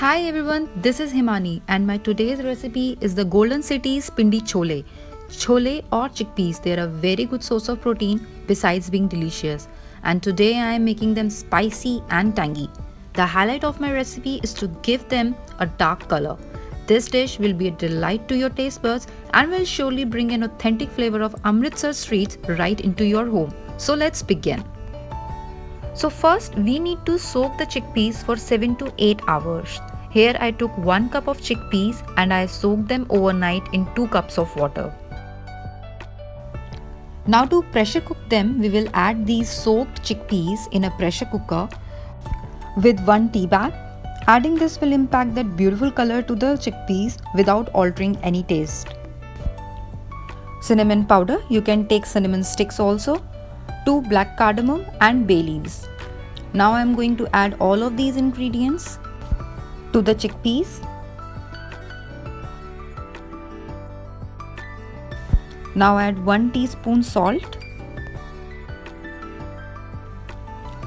Hi everyone, this is Himani and my today's recipe is the Golden City's Pindi Chole. Chole or chickpeas, they are a very good source of protein besides being delicious. And today I am making them spicy and tangy. The highlight of my recipe is to give them a dark color. This dish will be a delight to your taste buds and will surely bring an authentic flavor of Amritsar streets right into your home. So let's begin. So first we need to soak the chickpeas for 7 to 8 hours. Here I took 1 cup of chickpeas and I soaked them overnight in 2 cups of water. Now to pressure cook them, we will add these soaked chickpeas in a pressure cooker with 1 tea bag. Adding this will impact that beautiful color to the chickpeas without altering any taste. Cinnamon powder, you can take cinnamon sticks also. 2 black cardamom and bay leaves. Now I am going to add all of these ingredients to the chickpeas. Now add 1 teaspoon salt.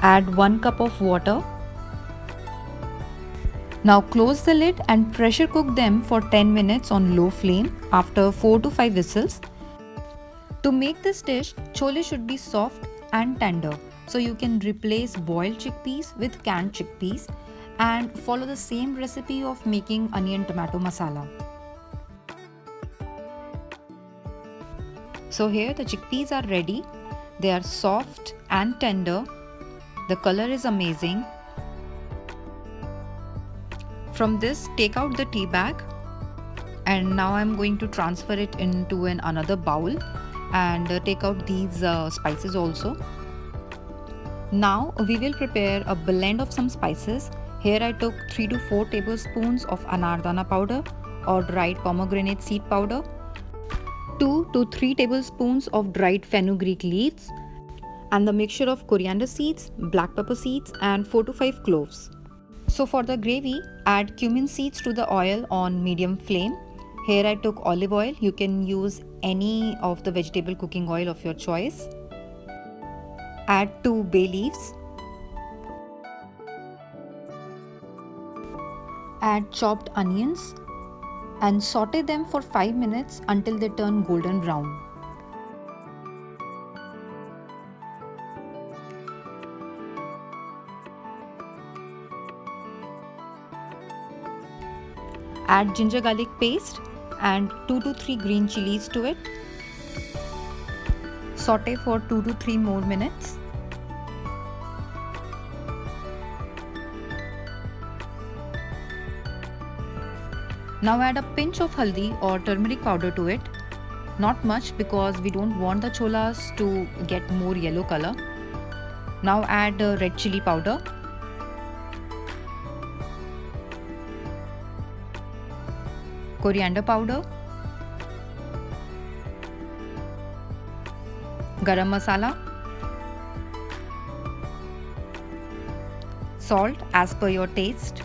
Add 1 cup of water. Now close the lid and pressure cook them for 10 minutes on low flame after 4 to 5 whistles. To make this dish, chole should be soft and tender, so you can replace boiled chickpeas with canned chickpeas and follow the same recipe of making onion tomato masala. So here the chickpeas are ready. They are soft and tender. The color is amazing. From this, take out the tea bag and now I am going to transfer it into another bowl and take out these spices also. Now we will prepare a blend of some spices. Here I took 3 to 4 tablespoons of anardana powder or dried pomegranate seed powder, 2 to 3 tablespoons of dried fenugreek leaves, and the mixture of coriander seeds, black pepper seeds, and 4 to 5 cloves. So for the gravy, add cumin seeds to the oil on medium flame. Here I took olive oil. You can use any of the vegetable cooking oil of your choice. Add 2 bay leaves. Add chopped onions and saute them for 5 minutes until they turn golden brown. Add ginger garlic paste and 2 to 3 green chilies to it. Saute for 2 to 3 more minutes. Now add a pinch of haldi or turmeric powder to it. Not much because we don't want the cholas to get more yellow color. Now add red chili powder. Coriander powder. Garam masala. Salt as per your taste.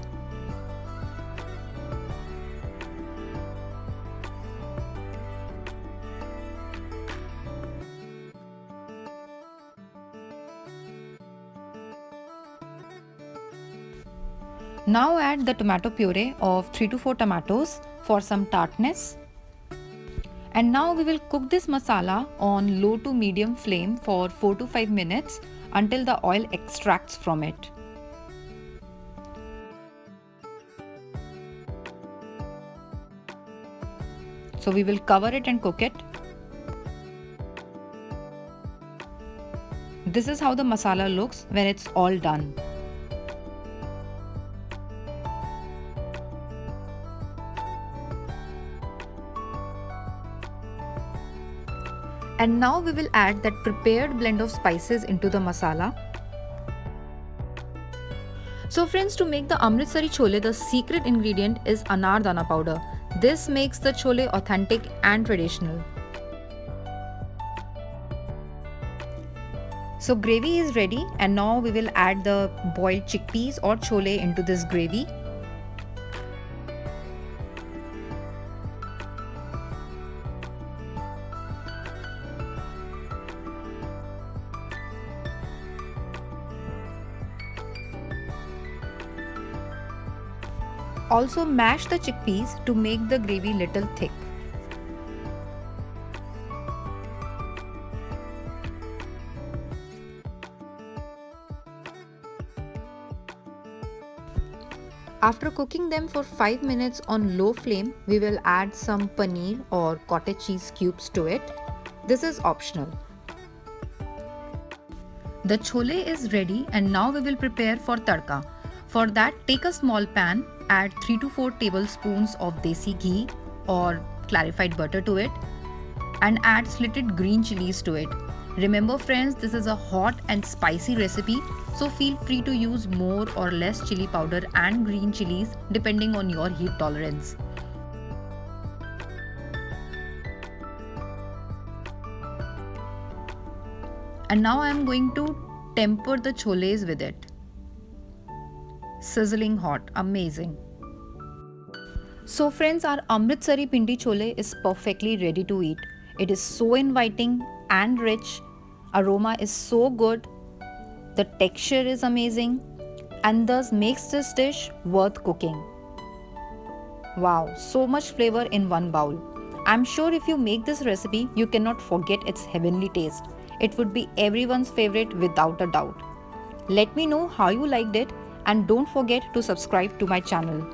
Now add the tomato puree of 3 to 4 tomatoes for some tartness. And now we will cook this masala on low to medium flame for 4 to 5 minutes until the oil extracts from it. So we will cover it and cook it. This is how the masala looks when it's all done. And now we will add that prepared blend of spices into the masala. So friends, to make the Amritsari chole, the secret ingredient is anardana powder. This makes the chole authentic and traditional. So gravy is ready and now we will add the boiled chickpeas or chole into this gravy. Also mash the chickpeas to make the gravy little thick. After cooking them for 5 minutes on low flame, we will add some paneer or cottage cheese cubes to it. This is optional. The chole is ready and now we will prepare for tadka. For that, take a small pan, add 3 to 4 tablespoons of desi ghee or clarified butter to it and add slitted green chilies to it. Remember friends, this is a hot and spicy recipe, so feel free to use more or less chili powder and green chilies depending on your heat tolerance. And now I am going to temper the choles with it. Sizzling hot, amazing. So friends, our Amritsari Pindi Chole is perfectly ready to eat. It is so inviting and rich. Aroma is so good. The texture is amazing and thus makes this dish worth cooking. Wow, so much flavor in one bowl. I'm sure if you make this recipe, you cannot forget its heavenly taste. It would be everyone's favorite without a doubt. Let me know how you liked it and don't forget to subscribe to my channel.